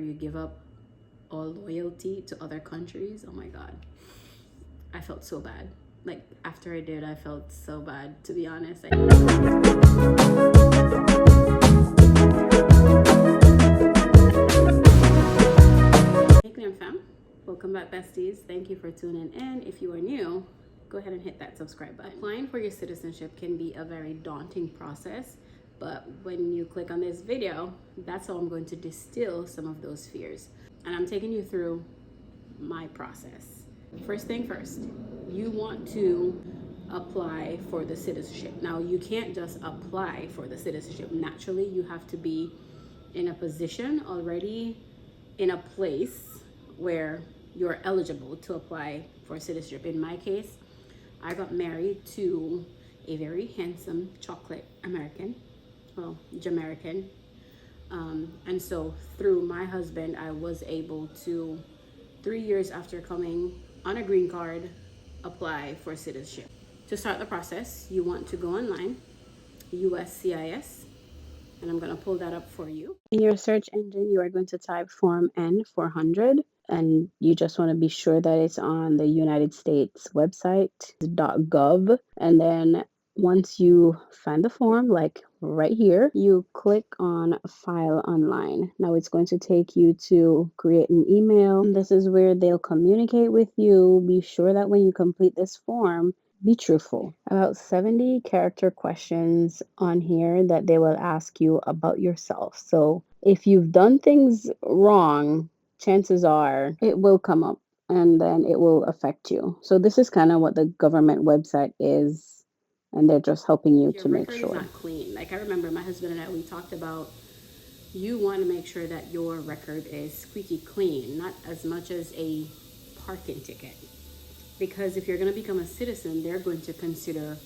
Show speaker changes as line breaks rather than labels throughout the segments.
You give up all loyalty to other countries. Oh my God. I felt so bad. Like after I did, I felt so bad, to be honest. Hey GlamFam, welcome back besties. Thank you for tuning in. If you are new, go ahead and hit that subscribe button. Applying for your citizenship can be a very daunting process, but when you click on this video, that's how I'm going to distill some of those fears. And I'm taking you through my process. First thing first, you want to apply for the citizenship. Now, you can't just apply for the citizenship. Naturally, you have to be in a position already, in a place where you're eligible to apply for citizenship. In my case, I got married to a very handsome chocolate American, well, Jamaican. And so through my husband, I was able to, 3 years after coming on a green card, apply for citizenship. To start the process, you want to go online, USCIS, and I'm going to pull that up for you. In your search engine, you are going to type Form N400, and you just want to be sure that it's on the United States website, .gov, and then once you find the form, like right here, you click on File Online. Now it's going to take you to create an email. This is where they'll communicate with you. Be sure that when you complete this form, be truthful. About 70 character questions on here that they will ask you about yourself. So if you've done things wrong, chances are it will come up and then it will affect you. So this is kind of what the government website is, and they're just helping you to make sure. Your record is not clean. Like I remember my husband and I, we talked about, you want to make sure that your record is squeaky clean, not as much as a parking ticket. Because if you're going to become a citizen, they're going to consider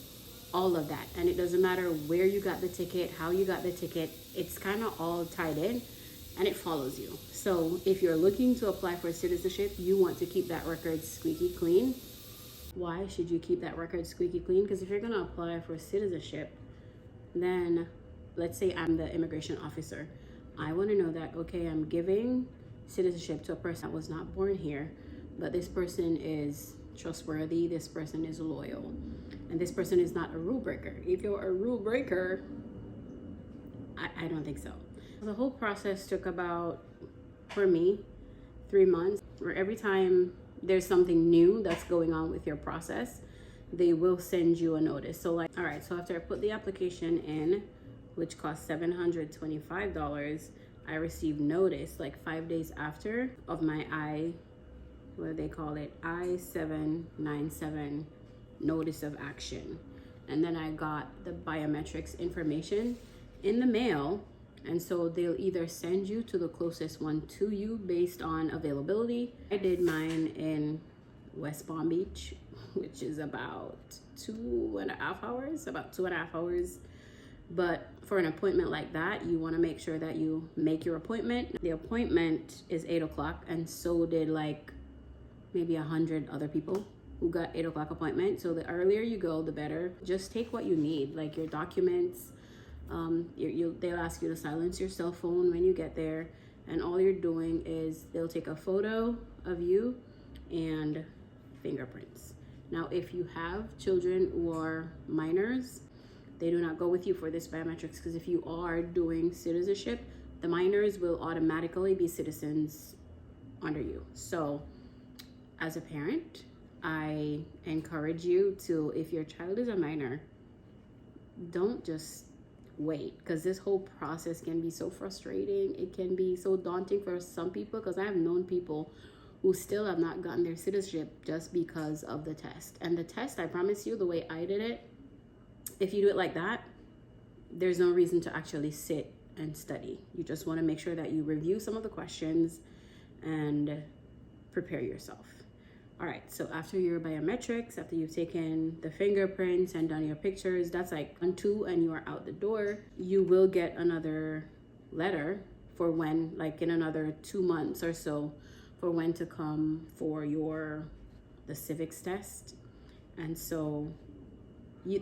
all of that. And it doesn't matter where you got the ticket, how you got the ticket, it's kind of all tied in and it follows you. So if you're looking to apply for citizenship, you want to keep that record squeaky clean. Why should you keep that record squeaky clean? Because if you're going to apply for citizenship, then let's say I'm the immigration officer. I want to know that, okay, I'm giving citizenship to a person that was not born here, but this person is trustworthy, this person is loyal, and this person is not a rule breaker. If you're a rule breaker, I don't think so. The whole process took about, for me, 3 months, where every time there's something new that's going on with your process, they will send you a notice. So like, all right, so after I put the application in, which cost $725, I received notice like 5 days after of my what they call it, I-797 notice of action. And then I got the biometrics information in the mail. And so they'll either send you to the closest one to you based on availability. I did mine in West Palm Beach, which is about 2.5 hours, about 2.5 hours. But for an appointment like that, you want to make sure that you make your appointment. The appointment is 8 o'clock, and so did like maybe 100 other people who got 8 o'clock appointment. So the earlier you go, the better. Just take what you need, like your documents. They'll ask you to silence your cell phone when you get there, and all you're doing is they'll take a photo of you and fingerprints. Now, if you have children who are minors, they do not go with you for this biometrics, because if you are doing citizenship, the minors will automatically be citizens under you. So as a parent, I encourage you to, if your child is a minor, don't just wait, because this whole process can be so frustrating. It can be so daunting for some people, because I have known people who still have not gotten their citizenship just because of the test. And the test, I promise you, the way I did it, if you do it like that, there's no reason to actually sit and study. You just want to make sure that you review some of the questions and prepare yourself. All right, so after your biometrics, after you've taken the fingerprints and done your pictures, that's like 1, 2, and you are out the door. You will get another letter for when, like in another 2 months or so, for when to come for the civics test. And so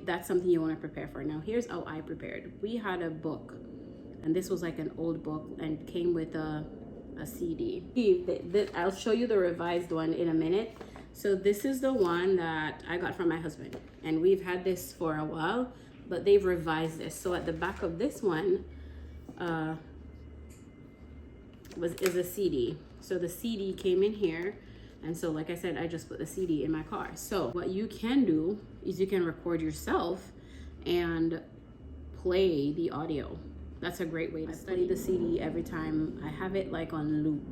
that's something you want to prepare for. Now, here's how I prepared. We had a book, and this was like an old book, and came with a a CD. I'll show you the revised one in a minute. So this is the one that I got from my husband, and we've had this for a while, but they've revised this. So at the back of this one is a CD. So the CD came in here, and so like I said, I just put the CD in my car. So what you can do is you can record yourself and play the audio. That's a great way to study the CD every time. I have it like on loop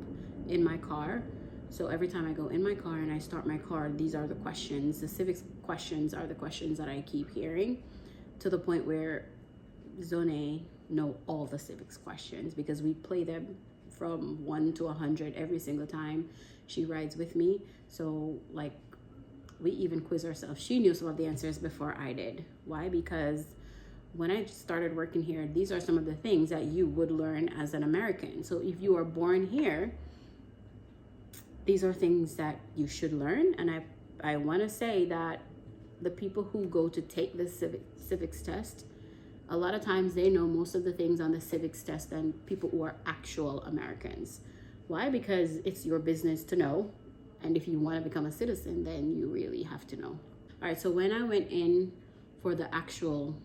in my car. So every time I go in my car and I start my car, these are the questions. The civics questions are the questions that I keep hearing, to the point where Zone know all the civics questions because we play them from 1 to 100 every single time she rides with me. So like we even quiz ourselves. She knew some of the answers before I did. Why? Because when I started working here, these are some of the things that you would learn as an American. So if you are born here, these are things that you should learn. And I want to say that the people who go to take the civics test, a lot of times they know most of the things on the civics test than people who are actual Americans. Why? Because it's your business to know. And if you want to become a citizen, then you really have to know. All right, so when I went in for the actual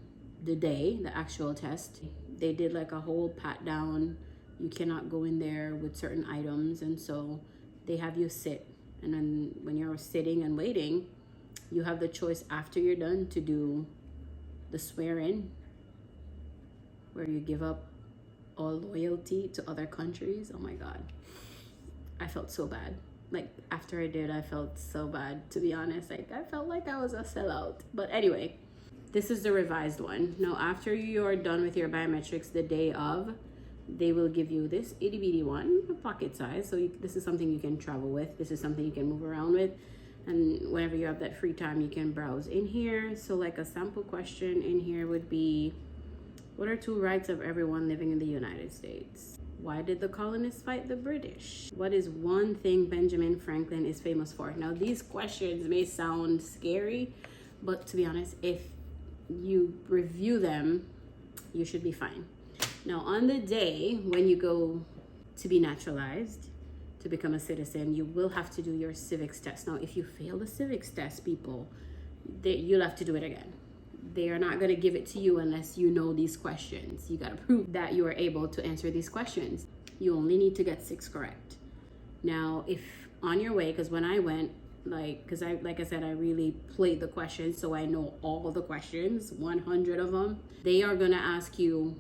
test, they did like a whole pat down. You cannot go in there with certain items, and so they have you sit. And then when you're sitting and waiting, you have the choice after you're done to do the swear-in, where you give up all loyalty to other countries. Oh my God, I felt so bad. Like after I did, I felt so bad, to be honest. Like I felt like I was a sellout. But anyway, this is the revised one. Now, after you're done with your biometrics, the day of, they will give you this itty bitty one, a pocket size. So this is something you can travel with. This is something you can move around with. And whenever you have that free time, you can browse in here. So like a sample question in here would be, what are 2 rights of everyone living in the United States? Why did the colonists fight the British? What is one thing Benjamin Franklin is famous for? Now, these questions may sound scary, but to be honest, if you review them, you should be fine. Now, on the day when you go to be naturalized, to become a citizen, you will have to do your civics test. Now, if you fail the civics test, people, you'll have to do it again. They are not going to give it to you unless you know these questions. You got to prove that you are able to answer these questions. You only need to get 6 correct. Now, if on your way, because when I went, like I said, I really played the questions, so I know all the questions, 100 of them. They are going to ask you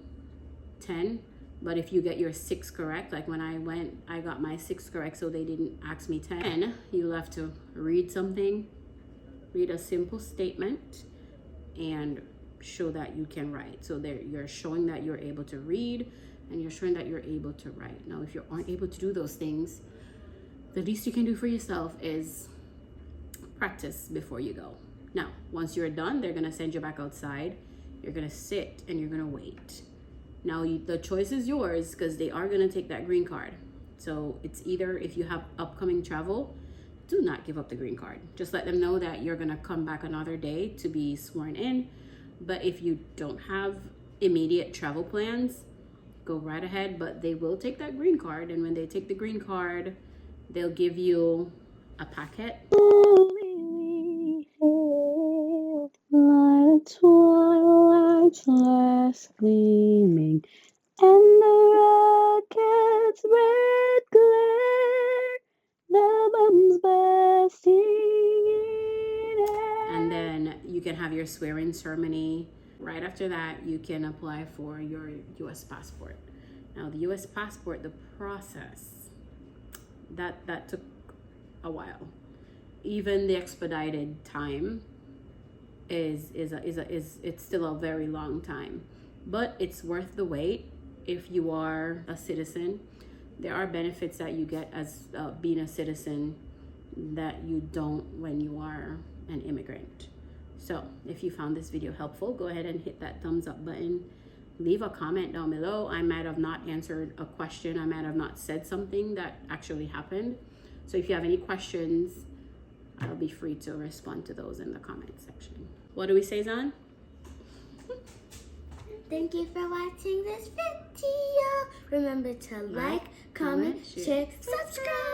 10, but if you get your 6 correct, like when I went, I got my 6 correct, so they didn't ask me 10. You'll have to read something, read a simple statement, and show that you can write. So there, you're showing that you're able to read, and you're showing that you're able to write. Now, if you aren't able to do those things, the least you can do for yourself is practice before you go. Now, once you're done, they're gonna send you back outside. You're gonna sit and you're gonna wait. Now, the choice is yours, because they are gonna take that green card. So it's either, if you have upcoming travel, do not give up the green card. Just let them know that you're gonna come back another day to be sworn in. But if you don't have immediate travel plans, go right ahead, but they will take that green card. And when they take the green card, they'll give you a packet. Twilight's last gleaming, and the rocket's red glare, the bombs bursting in air. And then you can have your swearing ceremony. Right after that, you can apply for your U.S. passport. Now, the U.S. passport, the process, that took a while. Even the expedited time is it's still a very long time, but it's worth the wait if you are a citizen. There are benefits that you get as being a citizen that you don't when you are an immigrant. So if you found this video helpful, go ahead and hit that thumbs up button. Leave a comment down below. I might have not answered a question. I might have not said something that actually happened. So if you have any questions, I'll be free to respond to those in the comment section. What do we say, Zan?
Thank you for watching this video. Remember to like, comment, share, subscribe.